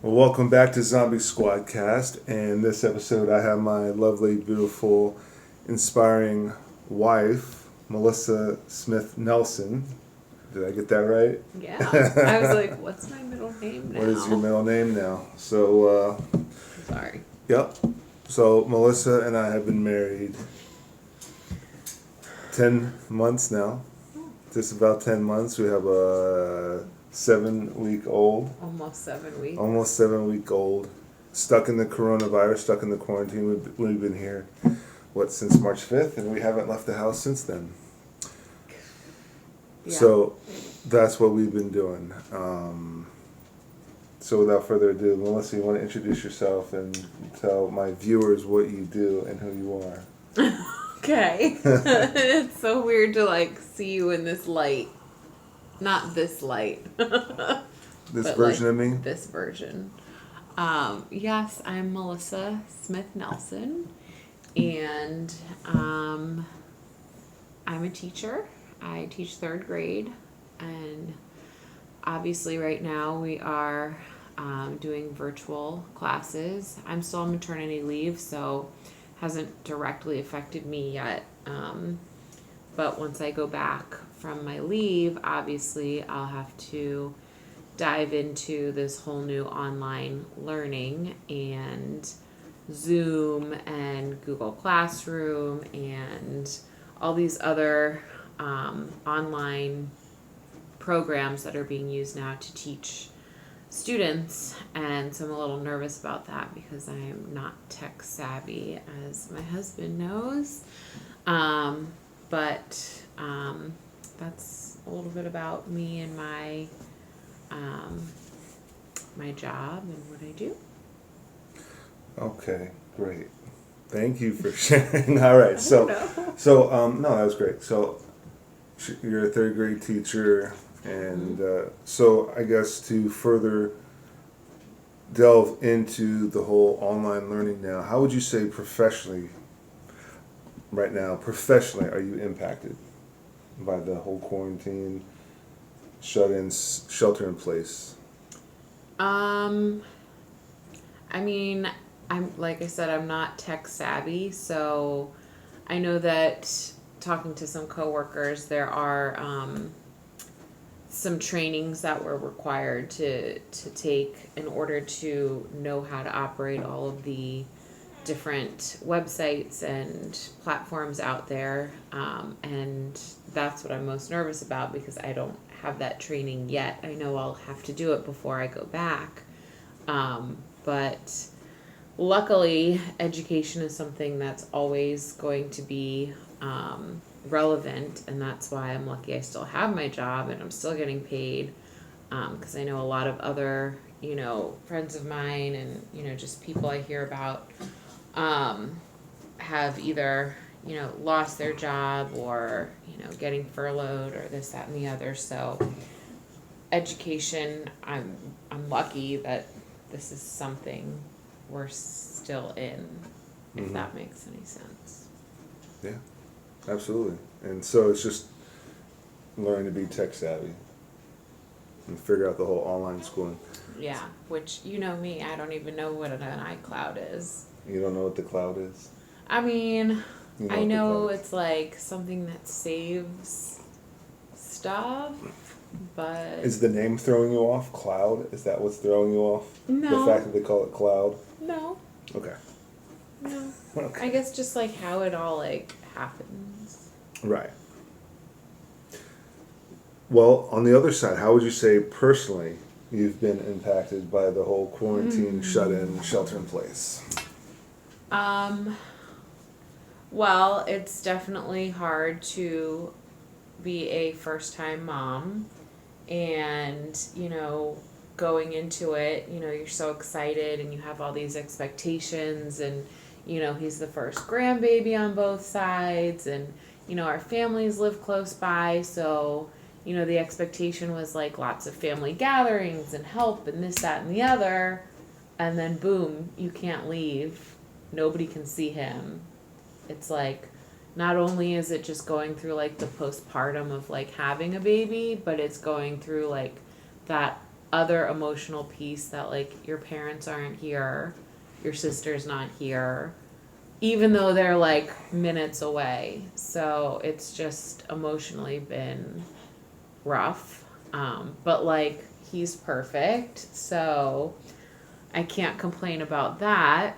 Well, welcome back to Zombie SquadCAST. And this episode, I have my lovely, beautiful, inspiring wife, Melissa Smith Nelson. Did I get that right? Yeah. I was like, what's my middle name now? What is your middle name now? So, Sorry. yep. So, Melissa and I have been married 10 months now. Just about 10 months. We have a 7-week-old. Almost 7 weeks. Almost 7-week-old. Stuck in the coronavirus, stuck in the quarantine. We've been here, since March 5th, and we haven't left the house since then. Yeah. So that's what we've been doing. So without further ado, Melissa, you want to introduce yourself and tell my viewers what you do and who you are? Okay. It's so weird to see you in this light. Not this light. This version of me? This version. Yes, I'm Melissa Smith Nelson, and I'm a teacher. I teach 3rd grade, and obviously right now we are doing virtual classes. I'm still on maternity leave, so hasn't directly affected me yet. But once I go back from my leave, obviously I'll have to dive into this whole new online learning and Zoom and Google Classroom and all these other online programs that are being used now to teach students. And so I'm a little nervous about that because I am not tech savvy, as my husband knows. But that's a little bit about me and my job and what I do. Okay, great. Thank you for sharing. All right, no, that was great. So you're a 3rd grade teacher, and so I guess to further delve into the whole online learning now, how would you say professionally, are you impacted by the whole quarantine, shut-ins, shelter in place? I mean, like I said, I'm not tech savvy, so I know that talking to some coworkers, there are some trainings that we're required to take in order to know how to operate all of the different websites and platforms out there, and that's what I'm most nervous about because I don't have that training yet. I know I'll have to do it before I go back, but luckily education is something that's always going to be relevant, and that's why I'm lucky I still have my job and I'm still getting paid, because I know a lot of other friends of mine and just people I hear about have either lost their job or getting furloughed or this, that, and the other. So education, I'm lucky that this is something we're still in, if that makes any sense. Yeah, absolutely. And so it's just learning to be tech savvy and figure out the whole online schooling. Yeah, which me, I don't even know what an iCloud is. You don't know what the cloud is? I mean, I know it's like something that saves stuff, but... Is the name throwing you off? Cloud? Is that what's throwing you off? No. The fact that they call it cloud? No. Okay. No. Okay. I guess just how it all happens. Right. Well, on the other side, how would you say personally you've been impacted by the whole quarantine, shut-in, shelter-in-place? Well, it's definitely hard to be a first-time mom, and, going into it, you're so excited and you have all these expectations, and, he's the first grandbaby on both sides, and, our families live close by, so, the expectation was lots of family gatherings and help and this, that, and the other, and then boom, you can't leave. Nobody can see him. It's not only is it just going through the postpartum of having a baby, but it's going through that other emotional piece that, like, your parents aren't here, your sister's not here, even though they're, like, minutes away. So it's just emotionally been rough. But, like, he's perfect, so I can't complain about that.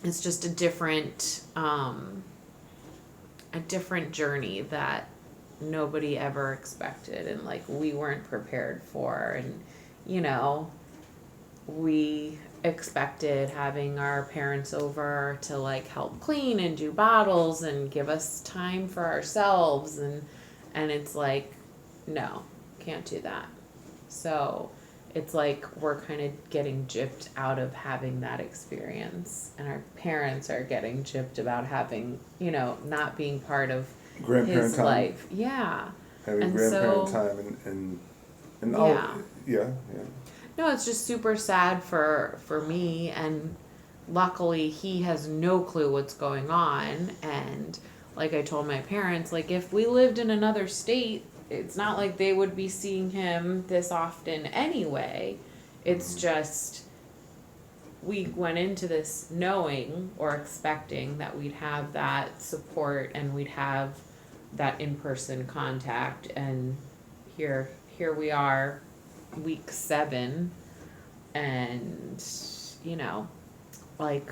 It's just a different journey that nobody ever expected, and, like, we weren't prepared for. And, you know, we expected having our parents over to, like, help clean and do bottles and give us time for ourselves, and it's like, no, can't do that. So it's like we're kind of getting gypped out of having that experience, and our parents are getting gypped about having, you know, not being part of Grandparent his time. life. Yeah. Having And grandparent so, time and yeah. all, yeah. No, it's just super sad for me, and luckily he has no clue what's going on. And like I told my parents, like, if we lived in another state, it's not like they would be seeing him this often anyway. It's just, we went into this knowing or expecting that we'd have that support and we'd have that in-person contact, and here we are, week 7, and, you know, like,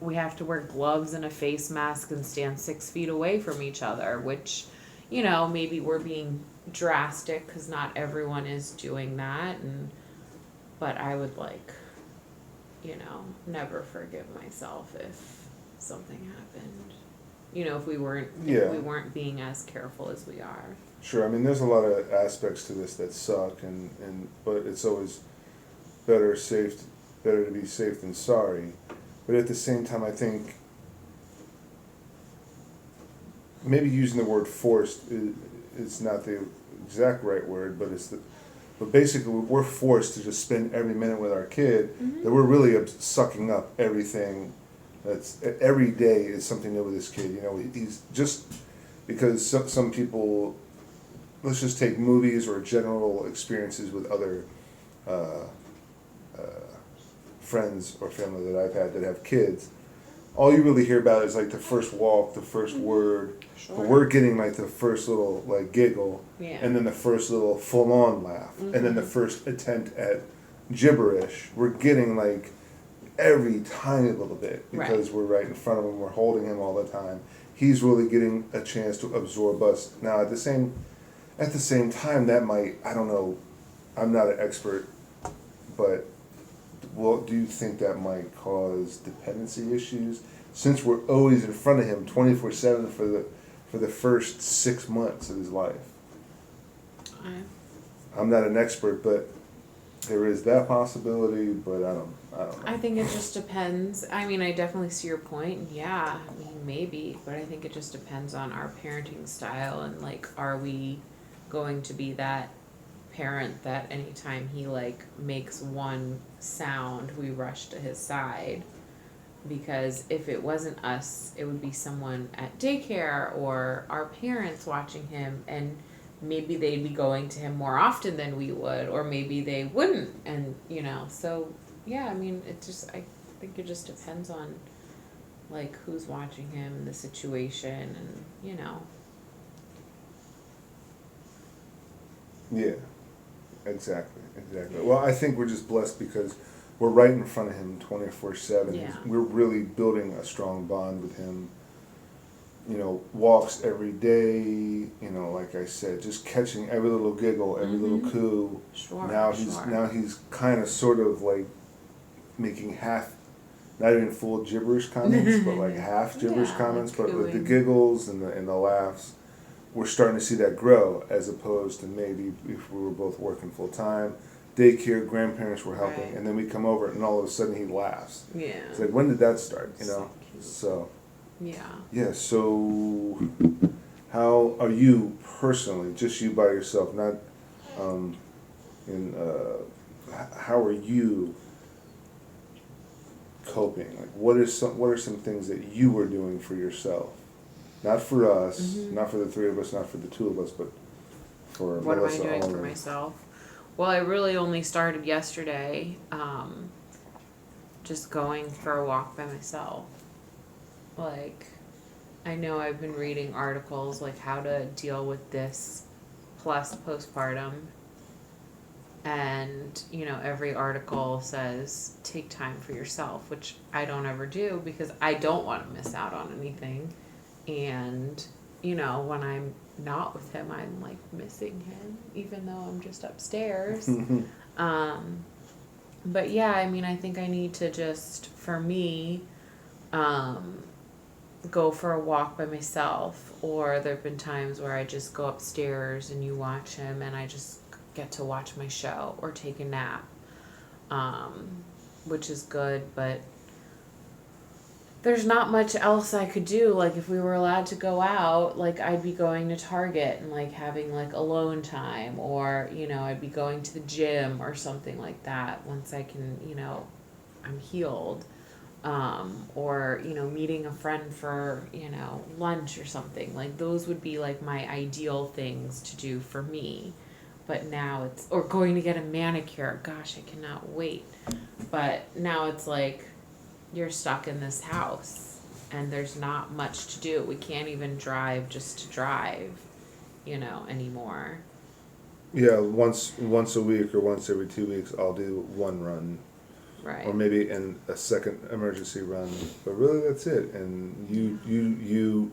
we have to wear gloves and a face mask and stand 6 feet away from each other, which, you know, maybe we're being drastic because not everyone is doing that. But I would, like, you know, never forgive myself if something happened. You know, if we weren't being as careful as we are. Sure. I mean, there's a lot of aspects to this that suck, but it's always better to be safe than sorry. But at the same time, I think maybe using the word forced is not the exact right word, but basically we're forced to just spend every minute with our kid, that we're really sucking up everything. That's every day is something new with this kid. You know, he's just, because some people, let's just take movies or general experiences with other friends or family that I've had that have kids. All you really hear about is, like, the first walk, the first word. Sure. But we're getting, like, the first little, like, giggle, and then the first little full-on laugh, and then the first attempt at gibberish. We're getting, like, every tiny little bit, because we're right in front of him. We're holding him all the time. He's really getting a chance to absorb us. Now, at the same time, that might, I don't know, I'm not an expert, but do you think that might cause dependency issues, since we're always in front of him 24/7 for the first 6 months of his life? I'm not an expert, but there is that possibility. But I don't know. I think it just depends. I mean, I definitely see your point. Yeah, I mean, maybe, but I think it just depends on our parenting style, and, like, are we going to be that parent that anytime he, like, makes one sound, we rush to his side? Because if it wasn't us, it would be someone at daycare or our parents watching him, and maybe they'd be going to him more often than we would, or maybe they wouldn't. And, you know, so yeah, I mean, I think it just depends on, like, who's watching him, the situation, and, you know. Yeah, exactly. Well, I think we're just blessed because we're right in front of him 24/7. Yeah. We're really building a strong bond with him. You know, walks every day, you know, like I said, just catching every little giggle, every little coo. Sure. Now he's kind of sort of, like, making half, not even full gibberish comments, but, like, half gibberish comments, like but with the cooing. giggles and the laughs. We're starting to see that grow, as opposed to maybe if we were both working full time, daycare, grandparents were helping, Right. and then we come over and all of a sudden he laughs. Yeah. It's like, when did that start? You know? cute. So. Yeah. Yeah, so how are you personally, just you by yourself, not how are you coping? Like, what are some things that you were doing for yourself? Not for us, not for the 3 of us, not for the 2 of us, but for What Melissa am I doing for only. myself? Well, I really only started yesterday, just going for a walk by myself. Like, I know I've been reading articles like how to deal with this plus postpartum. And, you know, every article says take time for yourself, which I don't ever do because I don't want to miss out on anything. And, you know, when I'm not with him, I'm like missing him, even though I'm just upstairs. But yeah, I mean, I think I need to just, for me, go for a walk by myself. Or there have been times where I just go upstairs and you watch him and I just get to watch my show or take a nap, which is good, but there's not much else I could do. Like, if we were allowed to go out, like, I'd be going to Target and, like, having, like, alone time, or, you know, I'd be going to the gym or something like that once I can, you know, I'm healed. Or, you know, meeting a friend for, you know, lunch or something. Like, those would be, like, my ideal things to do for me. But now it's, or going to get a manicure. Gosh, I cannot wait. But now it's like, you're stuck in this house and there's not much to do. We can't even drive just to drive, you know, anymore. Yeah, once a week or once every 2 weeks, I'll do one run. Right. Or maybe in a second emergency run. But really, that's it. And you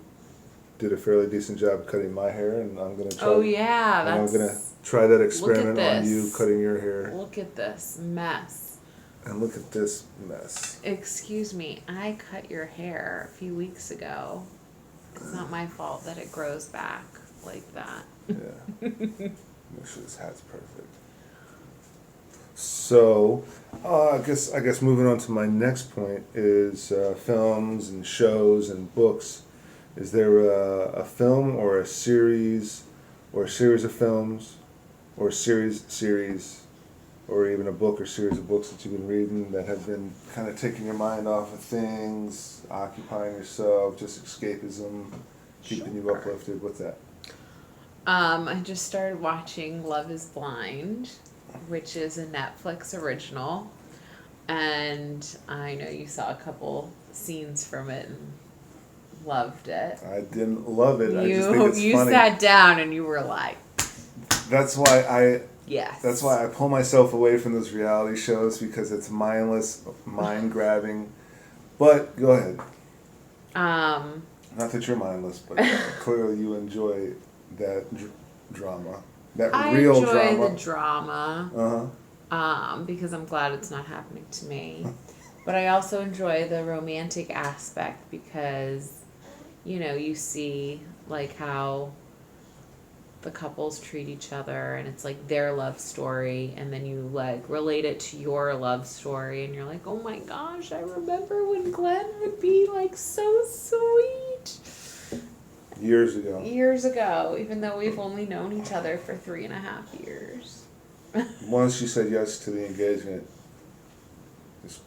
did a fairly decent job cutting my hair, and I'm gonna try. Oh yeah, I'm gonna try that experiment on you this. cutting your hair. Look at this mess. And look at this mess. Excuse me, I cut your hair a few weeks ago. It's not my fault that it grows back like that. Yeah. Make sure this hat's perfect. So, I guess moving on to my next point is films and shows and books. Is there a film or a series of films or series or even a book or series of books that you've been reading that have been kind of taking your mind off of things, occupying yourself, just escapism, keeping you uplifted? What's that? I just started watching Love is Blind, which is a Netflix original. And I know you saw a couple scenes from it and loved it. I didn't love it. I just think it's you funny. sat down and you were like, That's why yes. That's why I pull myself away from those reality shows, because it's mindless, mind grabbing. But go ahead. Not that you're mindless, but clearly you enjoy that drama. That real drama. I enjoy the drama. Uh-huh. Because I'm glad it's not happening to me. But I also enjoy the romantic aspect because, you know, you see like how the couples treat each other and it's like their love story, and then you like relate it to your love story and you're like, oh my gosh, I remember when Glenn would be like so sweet. Years ago, even though we've only known each other for 3.5 years. Once you said yes to the engagement, just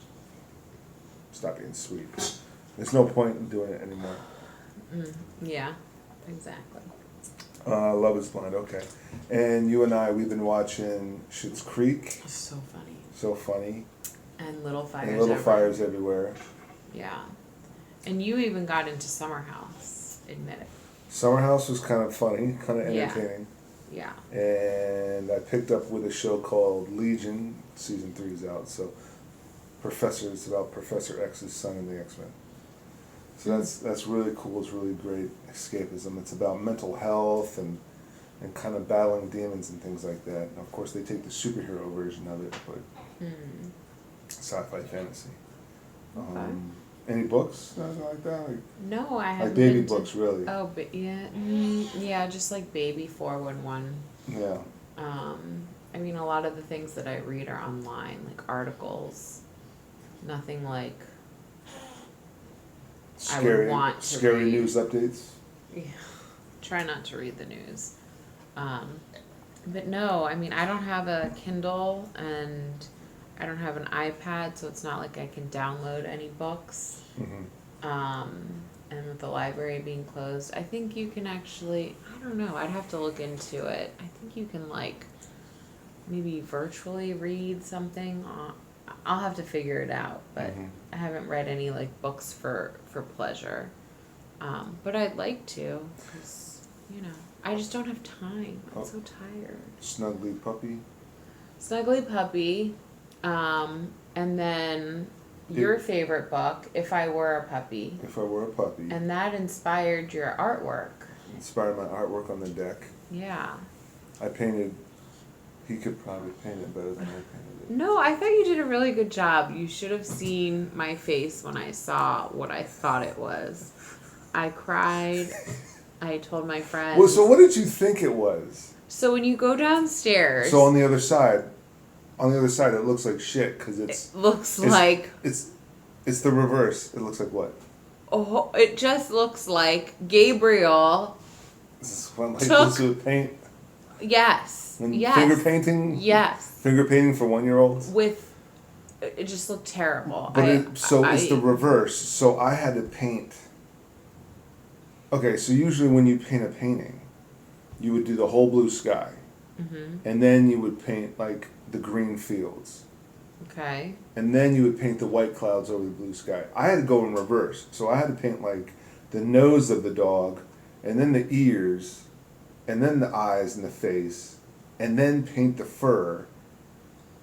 stop being sweet. There's no point in doing it anymore. Yeah, exactly. Love is Blind, okay. And you and I, we've been watching Schitt's Creek. So funny. And Little Fires And Little Fires Everywhere. Yeah. And you even got into Summer House, admit it. Summer House was kind of funny, kind of entertaining. Yeah. And I picked up with a show called Legion. Season 3 is out. So it's about Professor X's son in the X-Men. So that's really cool. It's really great escapism. It's about mental health and kind of battling demons and things like that. And of course, they take the superhero version of it, but sci-fi fantasy. Okay. Any books, anything like that? No, I haven't. Like baby books, really. Oh, but yeah, yeah, just like Baby 411. Yeah. I mean, a lot of the things that I read are online, like articles. Nothing like I would want to scary read. News updates. Yeah, try not to read the news. But no, I mean, I don't have a Kindle and I don't have an iPad, so it's not like I can download any books. And with the library being closed, I think you can actually, I don't know, I'd have to look into it. I think you can like maybe virtually read something. I'll have to figure it out, but I haven't read any like books for pleasure. But I'd like to, because, you know, I just don't have time. I'm so tired. Snuggly Puppy. Snuggly Puppy. And then your favorite book, If I Were a Puppy. If I Were a Puppy. And that inspired your artwork. Inspired my artwork on the deck. Yeah. I painted. He could probably paint it better than I painted it. No, I thought you did a really good job. You should have seen my face when I saw what I thought it was. I cried. I told my friends. Well, so what did you think it was? So when you go downstairs. So on the other side, it looks like shit because It looks like. It's the reverse. It looks like what? Oh, it just looks like Gabriel. This is what this with paint. Yes. Yes. Finger painting. Yes. Finger painting for 1-year-olds. It just looked terrible. But it's the reverse. So I had to paint. Okay, so usually when you paint a painting, you would do the whole blue sky, and then you would paint like the green fields. Okay. And then you would paint the white clouds over the blue sky. I had to go in reverse. So I had to paint like the nose of the dog, and then the ears, and then the eyes and the face, and then paint the fur.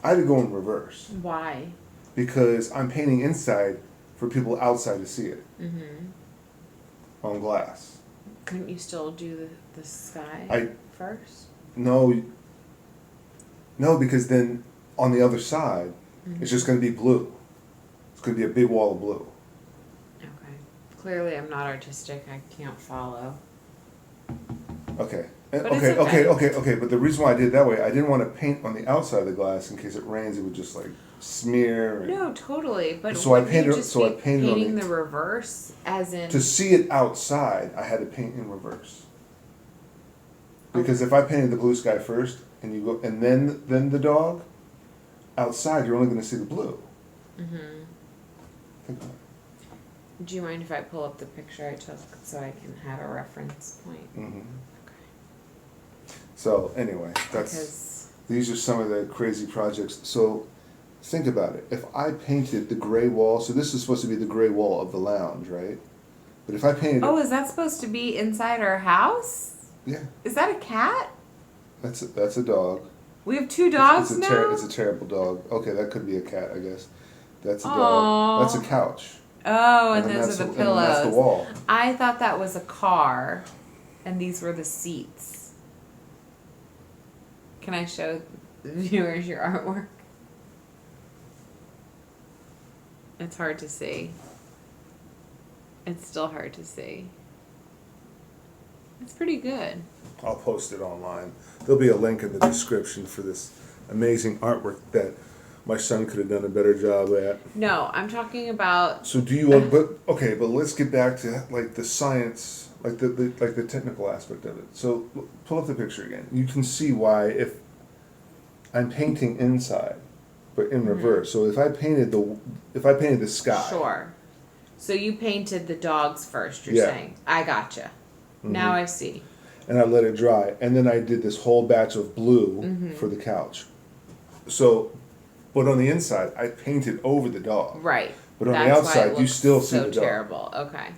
I had to go in reverse. Why? Because I'm painting inside for people outside to see it. On glass. Couldn't you still do the sky first? No, because then on the other side, it's just going to be blue. It's going to be a big wall of blue. Okay. Clearly I'm not artistic. I can't follow. Okay. But Okay. But the reason why I did it that way, I didn't want to paint on the outside of the glass in case it rains. It would just like smear. No, totally. But so I painted. So I painted painting the reverse, as in to see it outside. I had to paint in reverse. Because if I painted the blue sky first, and you go, and then the dog, outside you're only going to see the blue. Think about it. Do you mind if I pull up the picture I took so I can have a reference point? Okay. So anyway, these are some of the crazy projects. So think about it. If I painted the gray wall, so this is supposed to be the gray wall of the lounge, right? But if I painted is that supposed to be inside our house? Yeah. Is that a cat? That's a dog. We have 2 dogs now? It's a terrible dog. Okay, that could be a cat, I guess. That's a dog. That's a couch. Oh, and those are the pillows. And that's the wall. I thought that was a car, and these were the seats. Can I show the viewers your artwork? It's hard to see. It's still hard to see. It's pretty good. I'll post it online. There'll be a link in the description for this amazing artwork that my son could have done a better job at. No, I'm talking about. So do you want? But let's get back to like the science, like the technical aspect of it. So pull up the picture again. You can see why if I'm painting inside, but in reverse. So if I painted the sky. Sure. So you painted the dogs first. You're saying. I gotcha. Now I see. And I let it dry, and then I did this whole batch of blue for the couch. So, but on the inside, I painted over the dog. Right. But on the outside, you still see the dog. So terrible. Okay.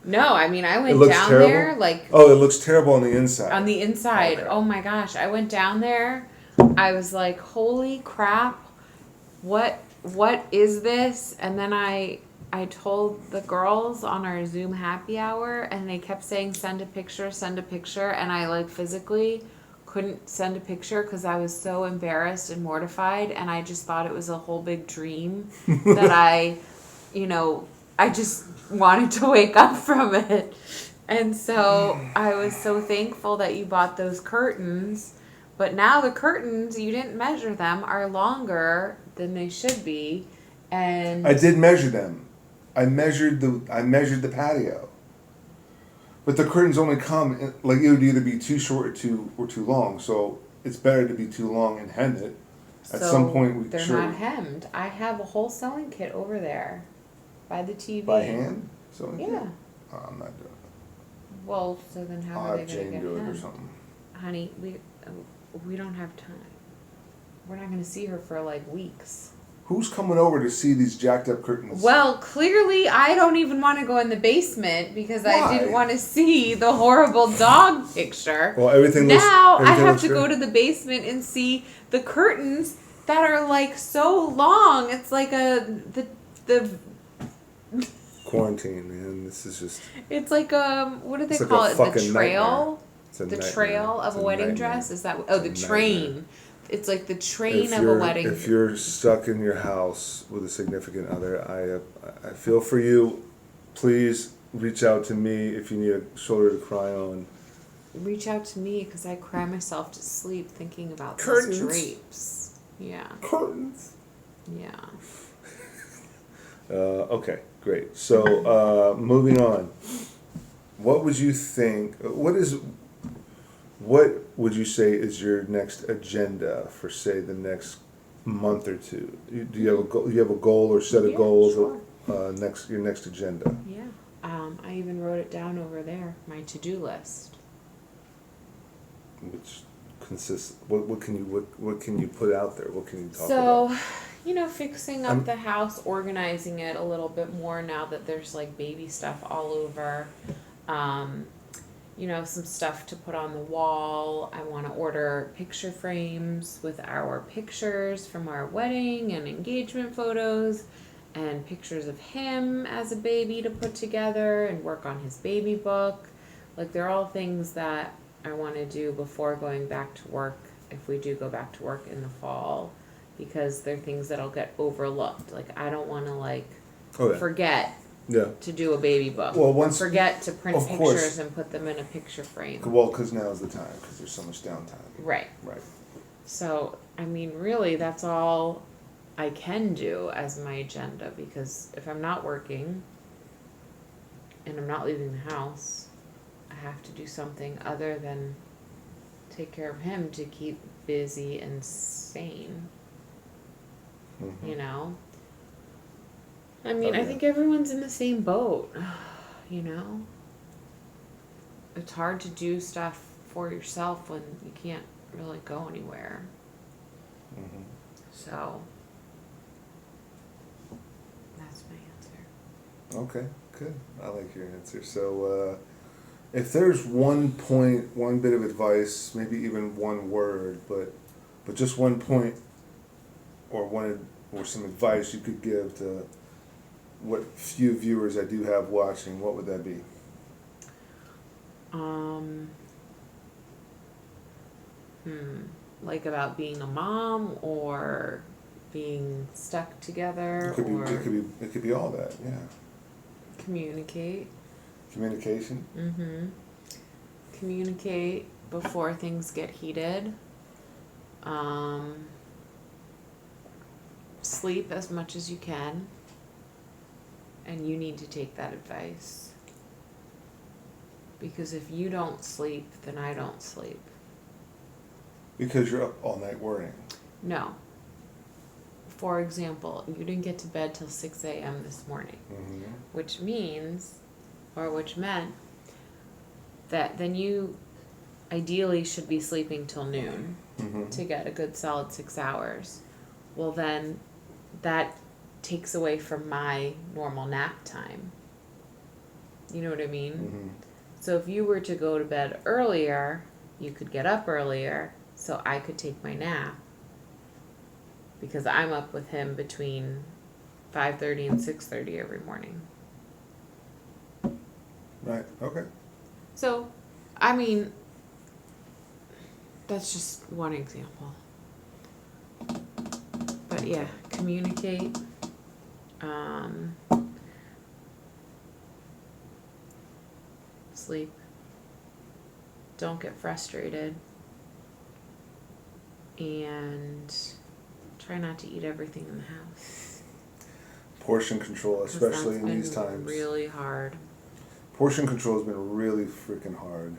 No, I mean I went down terrible? there like. Oh, it looks terrible on the inside. On the inside, okay. Oh my gosh! I went down there. I was like, "Holy crap! What is this?" And then I told the girls on our Zoom happy hour, and they kept saying, send a picture, and I like physically couldn't send a picture because I was so embarrassed and mortified, and I just thought it was a whole big dream that I just wanted to wake up from it. And so I was so thankful that you bought those curtains, but now the curtains, you didn't measure them, are longer than they should be. And I did measure them. I measured the patio, but the curtains only come in, like it would either be too short or too long. So it's better to be too long and hem it. At some point, they're not hemmed. I have a whole sewing kit over there, by the TV. By hand sewing kit? Yeah. Oh, I'm not doing it. Well, so then how I'll are they have going to Jane get do it hemmed? or something. Honey, we don't have time. We're not going to see her for like weeks. Who's coming over to see these jacked up curtains? Well, clearly I don't even want to go in the basement because Why? I didn't want to see the horrible dog picture. Well, everything I have to good. go to the basement and see the curtains that are like so long. It's like the Quarantine, man. This is just... It's like what do they It's like call a it? The fucking trail. It's a The nightmare. trail It's of a wedding nightmare. dress? Is that It's the a nightmare. train. It's like the train of a wedding. If you're stuck in your house with a significant other, I feel for you. Please reach out to me if you need a shoulder to cry on. Reach out to me because I cry myself to sleep thinking about Curtains. these drapes. Yeah. Curtains. Yeah. Okay, great. So moving on. What would you think? What would you say is your next agenda for, say, the next month or two? Do you have a goal? You have a goal or set of goals? Sure. Your next agenda. Yeah. I even wrote it down over there. My to-do list. Which consists. What can you put out there? What can you talk So, about? fixing up the house, organizing it a little bit more now that there's like baby stuff all over. Some stuff to put on the wall. I want to order picture frames with our pictures from our wedding and engagement photos and pictures of him as a baby to put together and work on his baby book. Like, they're all things that I want to do before going back to work, if we do go back to work in the fall, because they're things that'll get overlooked. Like, I don't want to, forget to do a baby book. Well, forget to print pictures and put them in a picture frame. Well, because now's the time, because there's so much downtime. Right. Right. So, really, that's all I can do as my agenda, because if I'm not working and I'm not leaving the house, I have to do something other than take care of him to keep busy and sane. Mm-hmm. I think everyone's in the same boat, It's hard to do stuff for yourself when you can't really go anywhere. Mm-hmm. So, that's my answer. Okay, good. I like your answer. So, if there's one bit of advice, maybe even one word, but just one point or some advice you could give to what few viewers I do have watching, what would that be? Like about being a mom or being stuck together, It could be all that. Yeah. Communicate. Communication. Mm-hmm. Communicate before things get heated. Sleep as much as you can. And you need to take that advice. Because if you don't sleep, then I don't sleep. Because you're up all night worrying. No. For example, you didn't get to bed till 6 a.m. this morning. Mm-hmm. Which meant that then you ideally should be sleeping till noon to get a good solid 6 hours. Well, then that takes away from my normal nap time. You know what I mean? Mm-hmm. So if you were to go to bed earlier, you could get up earlier so I could take my nap. Because I'm up with him between 5:30 and 6:30 every morning. Right, okay. So, that's just one example. But yeah, communicate. Sleep. Don't get frustrated. And try not to eat everything in the house. Portion control, especially in these times. Really hard. Portion control has been really freaking hard,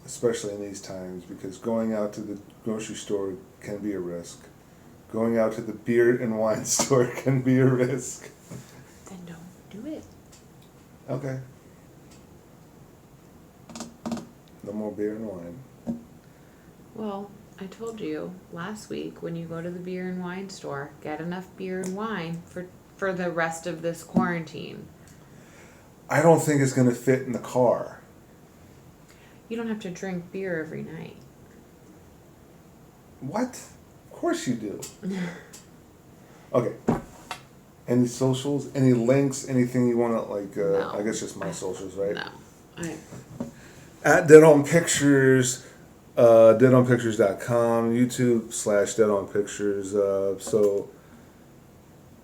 especially in these times, because going out to the grocery store can be a risk. Going out to the beer and wine store can be a risk. Then don't do it. Okay. No more beer and wine. Well, I told you last week, when you go to the beer and wine store, get enough beer and wine for the rest of this quarantine. I don't think it's going to fit in the car. You don't have to drink beer every night. What? Of course you do. Okay. Any socials? Any links? Anything you want to, like, No. I guess just my socials, right? No. At Dead On Pictures, deadonpictures.com, YouTube / Dead On Pictures. So,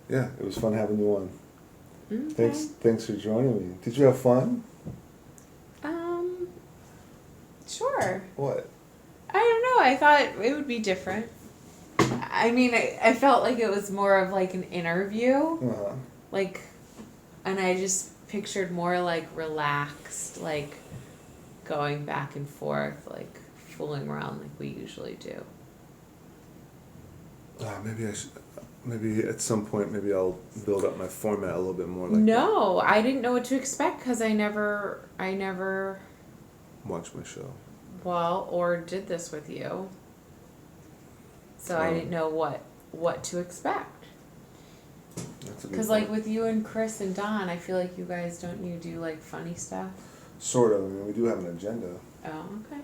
yeah, it was fun having you on. Okay. Thanks for joining me. Did you have fun? Sure. What? I don't know. I thought it would be different. I mean, I felt like it was more of like an interview. Uh-huh. Like, and I just pictured more like relaxed, like going back and forth, like fooling around like we usually do. Maybe I should. Maybe at some point, maybe I'll build up my format a little bit more. Like No, I didn't know what to expect because I never watch my show. Well, or did this with you. So I didn't know what to expect. Because like with you and Chris and Don, I feel like you guys don't do like funny stuff? Sort of. I mean, we do have an agenda. Oh, okay.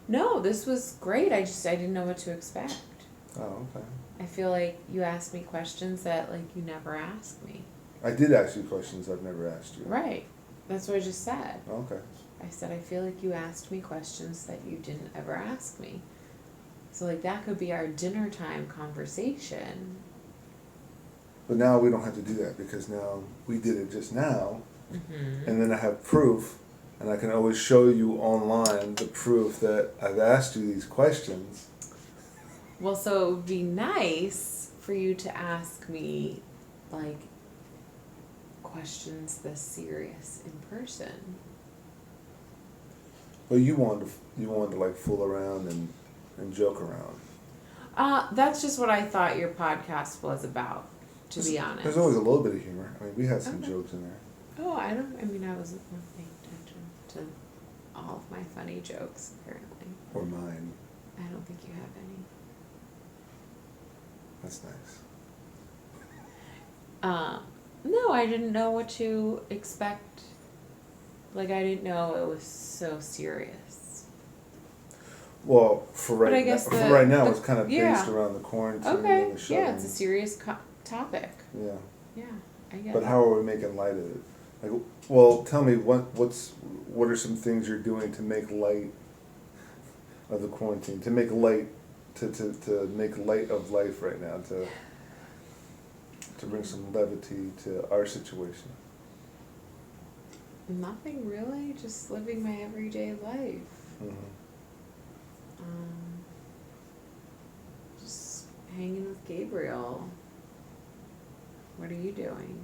No, this was great. I didn't know what to expect. Oh, okay. I feel like you asked me questions that like you never asked me. I did ask you questions I've never asked you. Right. That's what I just said. Okay. I said I feel like you asked me questions that you didn't ever ask me. So like that could be our dinner time conversation. But now we don't have to do that because now we did it just now, Mm-hmm. and then I have proof, and I can always show you online the proof that I've asked you these questions. Well, so it would be nice for you to ask me, like, questions this serious in person. Well, you wanted to like fool around and joke around. That's just what I thought your podcast was about, to be honest. There's always a little bit of humor. I mean, we had some Okay. jokes in there. Oh, I wasn't paying attention to all of my funny jokes, apparently. Or mine. I don't think you have any. That's nice. No, I didn't know what to expect. Like, I didn't know it was so serious. Well, for right, But I guess right now, the- it's kind of yeah. based around the quarantine Okay, and the shutting. yeah, it's a serious topic. Yeah. Yeah, I get But it. how are we making light of it? Like, well, tell me what are some things you're doing to make light of the quarantine? To make light, to make light of life right now. To bring some levity to our situation. Nothing really, just living my everyday life. Mm-hmm. Just hanging with Gabriel. What are you doing?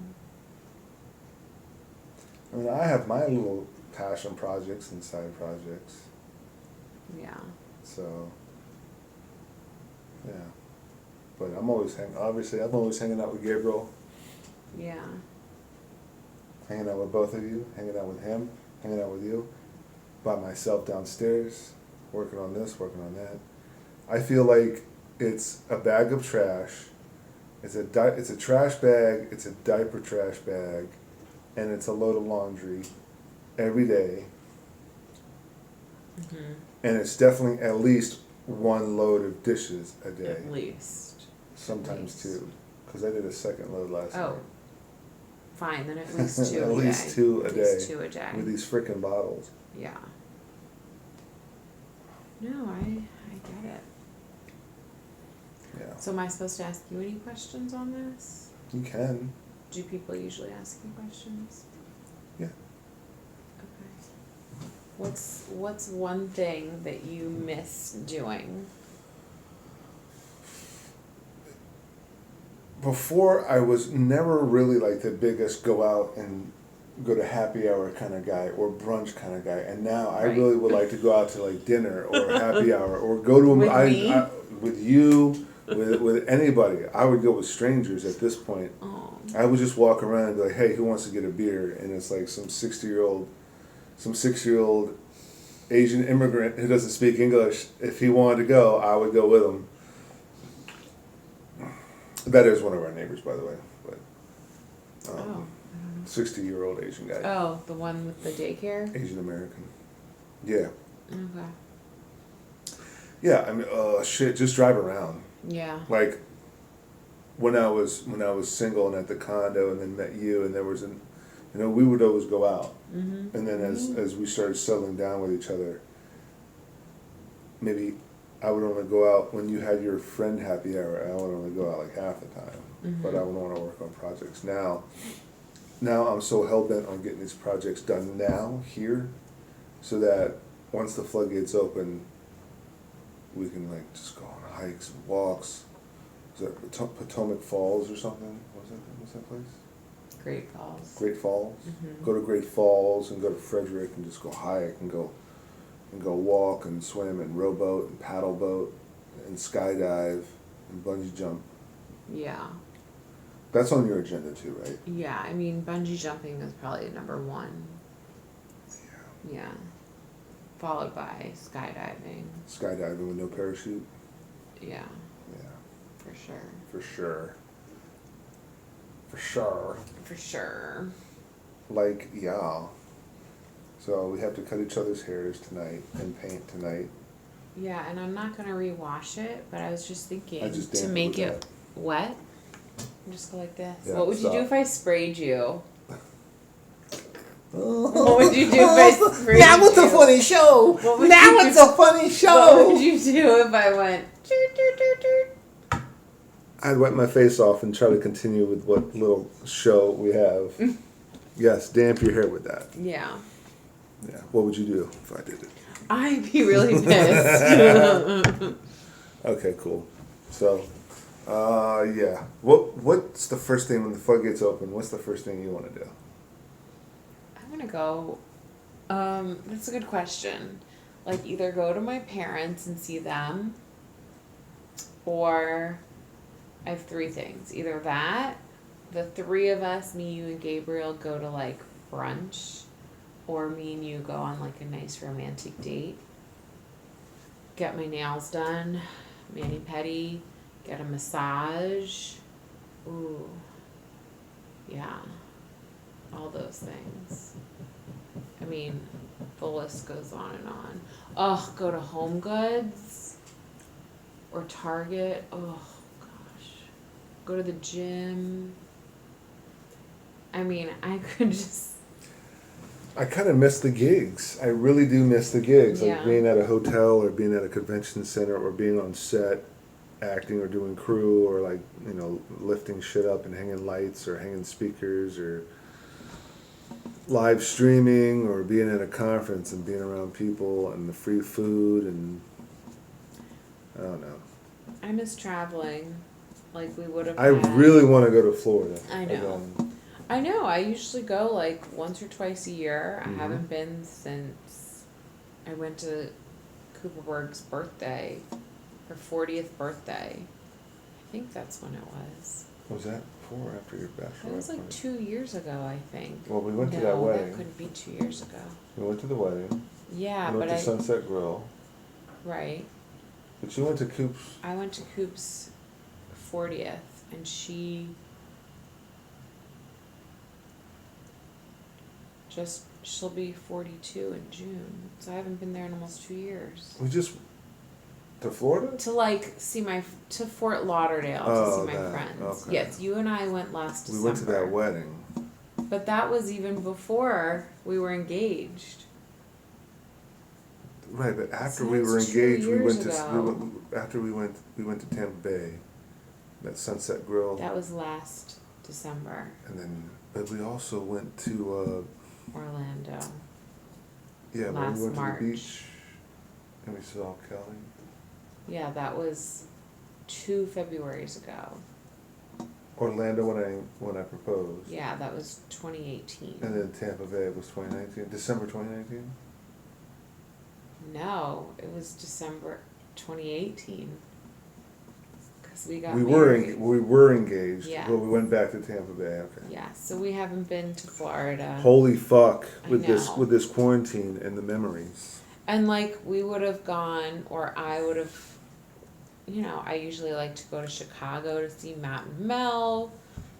I mean, I have my little passion projects and side projects. Yeah. So, yeah. But I'm always hanging out with Gabriel, Yeah. hanging out with both of you, hanging out with him, hanging out with you, by myself downstairs, working on this, working on that. I feel like it's a bag of trash. It's a trash bag, it's a diaper trash bag, and it's a load of laundry every day. Mm-hmm. And it's definitely at least one load of dishes a day. At least. Sometimes At least. two, because I did a second load last night. Oh. Fine, then at least two At a day. least two a At day. least two a day. With these frickin' bottles. Yeah. No, I get it. Yeah. So am I supposed to ask you any questions on this? You can. Do people usually ask you questions? Yeah. Okay. What's one thing that you miss doing? Before, I was never really like the biggest go out and go to happy hour kind of guy or brunch kind of guy, and now I Right. really would like to go out to like dinner or happy hour or go to With me? with you, with anybody. I would go with strangers at this point. Oh. I would just walk around and be like, "Hey, who wants to get a beer?" And it's like some 6-year-old Asian immigrant who doesn't speak English, if he wanted to go, I would go with him. That is one of our neighbors, by the way. But, Oh, I don't know. 60-year-old Asian guy. Oh, the one with the daycare? Asian American. Yeah. Okay. Yeah, I mean, shit, just drive around. Yeah. Like, when I was single and at the condo and then met you and there was we would always go out. Mm-hmm. And then as we started settling down with each other, maybe I would only go out when you had your friend happy hour. I would only go out like half the time. Mm-hmm. But I would want to work on projects. Now I'm so hell-bent on getting these projects done now, here, so that once the floodgates open, we can like just go on hikes and walks. Is that Potomac Falls or something? What's that place? Great Falls. Great Falls. Mm-hmm. Go to Great Falls and go to Frederick and just go hike and go walk and swim and rowboat and paddle boat and skydive and bungee jump. Yeah. That's on your agenda too, right? Yeah, I mean, bungee jumping is probably number one. Yeah. Yeah. Followed by skydiving. Skydiving with no parachute. Yeah, Yeah. for sure. For sure. For sure. For sure. Like, yeah. So we have to cut each other's hairs tonight and paint tonight. Yeah, and I'm not going to rewash it, but I was just thinking I just to dampened make with it wet. Just go like this. Yeah, What would you do stop. if I sprayed you? What would you do if I sprayed Now it's a you? funny show. What would Now you it's do? a funny What show. would you do if I went toot, toot, toot, toot? I'd wipe my face off and try to continue with what little show we have. Yes, damp your hair with that. Yeah. Yeah. What would you do if I did it? I'd be really pissed. Okay, cool. So, yeah. What's the first thing when the floodgates open? What's the first thing you want to do? I'm gonna go. That's a good question. Like either go to my parents and see them, or I have three things. Either that, the three of us, me, you, and Gabriel, go to like brunch, or me and you go on like a nice romantic date. Get my nails done, mani-pedi, get a massage. Ooh, yeah, all those things. I mean, the list goes on and on. Oh, go to Home Goods or Target. Oh, gosh. Go to the gym. I mean, I could just... I kind of miss the gigs. I really do miss the gigs. Yeah. Like being at a hotel or being at a convention center or being on set acting or doing crew or like, lifting shit up and hanging lights or hanging speakers or live streaming or being at a conference and being around people and the free food and I don't know. I miss traveling. Like, we would have I really want to go to Florida. I know. Again. I know. I usually go, like, once or twice a year. Mhm. I haven't been since I went to Cooperberg's birthday, her 40th birthday. I think that's when it was. Was that before or after your bachelor? It was like 2 years ago, I think. Well, we went to No, that wedding. that couldn't be 2 years ago. We went to the wedding. Yeah, We went but to Sunset Grill. right. But you went to Coop's. I went to Coop's 40th, and she'll be 42 in June. So I haven't been there in almost 2 years. We just to Florida? To to Fort Lauderdale to Oh, see my that, friends. okay. Yes, you and I went last December. We went to that wedding. But that was even before we were engaged. Right, but after So we were that's 2 engaged, we years went to ago. we went to Tampa Bay, that Sunset Grill, That was last December. and then but we also went to Orlando. but Last we went March. to the beach, and we saw Kelly. Yeah, that was 2 Februarys ago. Orlando when I proposed. Yeah, that was 2018. And then Tampa Bay was 2019, December 2019. No, it was December 2018. Because we got We married. were engaged. Yeah. But we went back to Tampa Bay. Okay. Yeah, so we haven't been to Florida. Holy fuck I with know. this quarantine and the memories. And like we would have gone, or I would have, I usually like to go to Chicago to see Matt and Mel.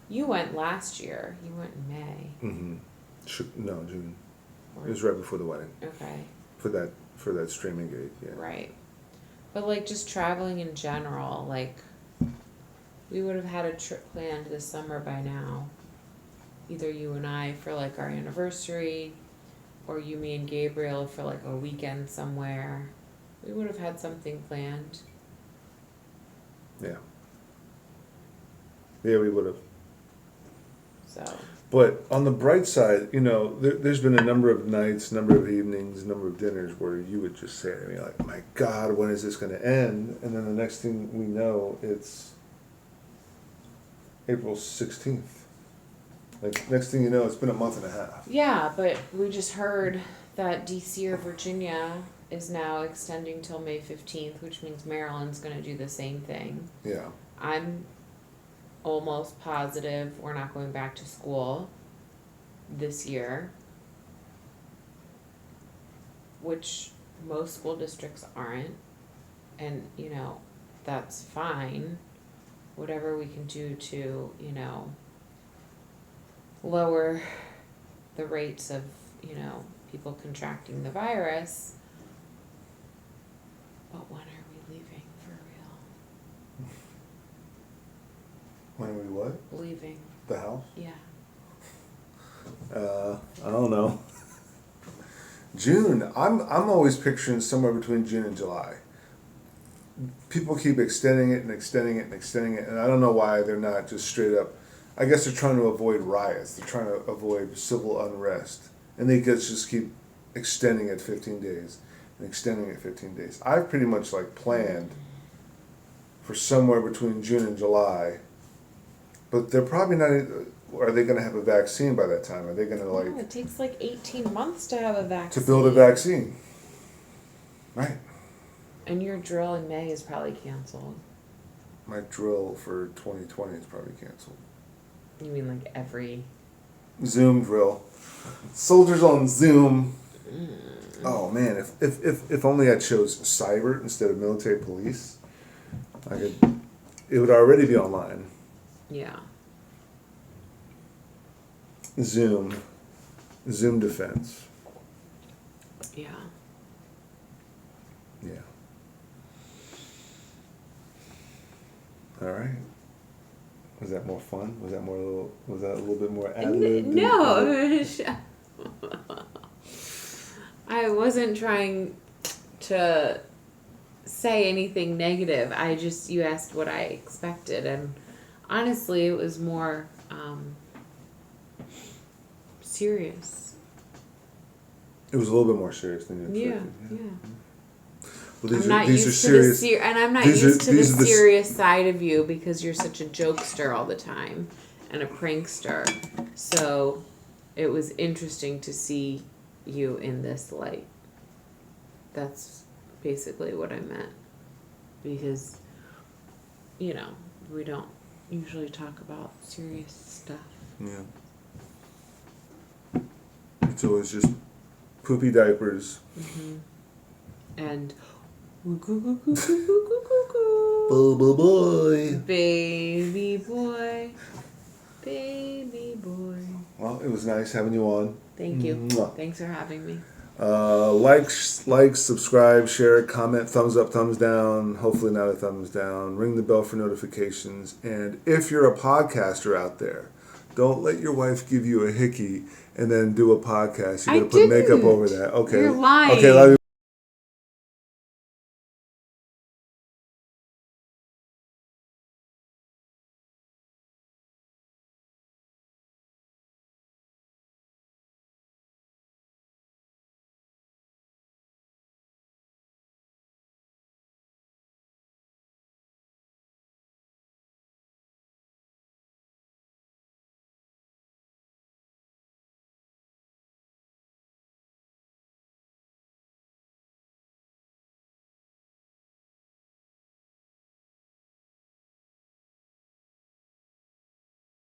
You went last year. You went in May. No, June. Or, It was right before the wedding. okay. For that streaming gig, yeah. Right. But like just traveling in general, like we would have had a trip planned this summer by now. Either you and I for like our anniversary, or you, me, and Gabriel for like a weekend somewhere. We would have had something planned. Yeah. Yeah, we would have. So. But on the bright side, there's been a number of nights, number of evenings, number of dinners where you would just say to me, like, my God, when is this going to end? And then the next thing we know, it's April 16th. Like, next thing you know, it's been a month and a half. Yeah, but we just heard that DC or Virginia is now extending till May 15th, which means Maryland's going to do the same thing. Yeah. I'm almost positive we're not going back to school this year, which most school districts aren't. And, that's fine. Whatever we can do to, lower the rates of, people contracting the virus. But when are we leaving for real? When are we what? Leaving. The house? Yeah. I don't know. June. I'm always picturing somewhere between June and July. People keep extending it and extending it and extending it, and I don't know why they're not just straight up. I guess they're trying to avoid riots. They're trying to avoid civil unrest, and they just keep extending it 15 days and extending it 15 days. I've pretty much planned for somewhere between June and July, but they're probably not. Are they going to have a vaccine by that time? Are they going to it takes 18 months to have a vaccine. to build a vaccine? Right. And your drill in May is probably canceled. My drill for 2020 is probably canceled. You mean every... Zoom drill. Soldiers on Zoom. Oh man, if only I chose cyber instead of military police, it would already be online. Yeah. Zoom defense. Yeah. Yeah. All right. Was that more fun? Was that a little bit more ad-lib? No. I wasn't trying to say anything negative. You asked what I expected, and honestly, it was more serious. It was a little bit more serious than you expected. Yeah. Well, I'm not used to the serious side of you because you're such a jokester all the time and a prankster. So it was interesting to see you in this light. That's basically what I meant. Because, we don't usually talk about serious stuff. Yeah. It's always just poopy diapers. Mm-hmm. And... Boy. Baby boy. Baby boy. Well, it was nice having you on. Thank you. Mwah. Thanks for having me. Like, subscribe, share, comment, thumbs up, thumbs down. Hopefully not a thumbs down. Ring the bell for notifications. And if you're a podcaster out there, don't let your wife give you a hickey and then do a podcast. You got to put makeup over that. Okay. You're lying. Okay, love you.